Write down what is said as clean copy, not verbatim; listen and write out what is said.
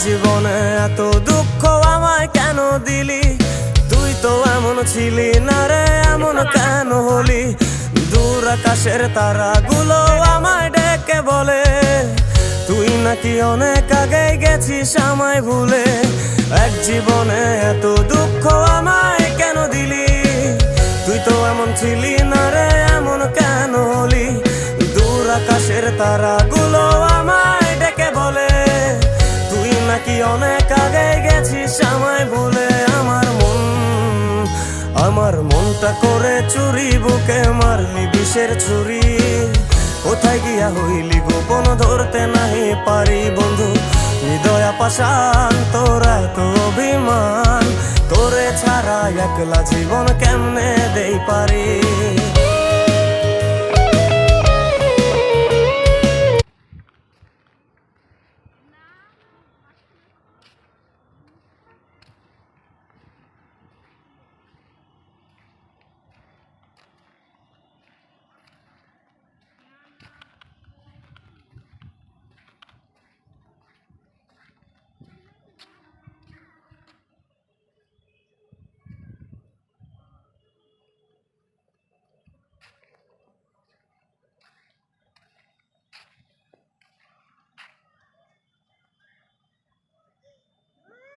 জীবনে এত দুঃখ আমায় কেন দিলি? তুই তো এমন ছিলি না রে, এমন কেন হলি? দূর আকাশের তারাগুলো আমায় ডেকে বলে তুই নাকি অনেক আগে গেছিস আমায় ভুলে। এক জীবনে এত দুঃখ আমায় কেন দিলি? তুই তো এমন ছিলি না রে, এমন কেন হলি? দূর আকাশের তারাগুলো আমায় ডেকে বলে তুই নাকি অনেক আগে গেছিস আমায় ভুলে। আমার মনটা করে চুরি, বুকে মারলি বিষের ছুরি। কোথায় গিয়া হইলি গোপন, ধরতে নাহি পারি বন্ধু। হৃদয় পাষাণ তোর এত অভিমান, তোরে ছাড়া একলা জীবন কেমনে দেই পারি?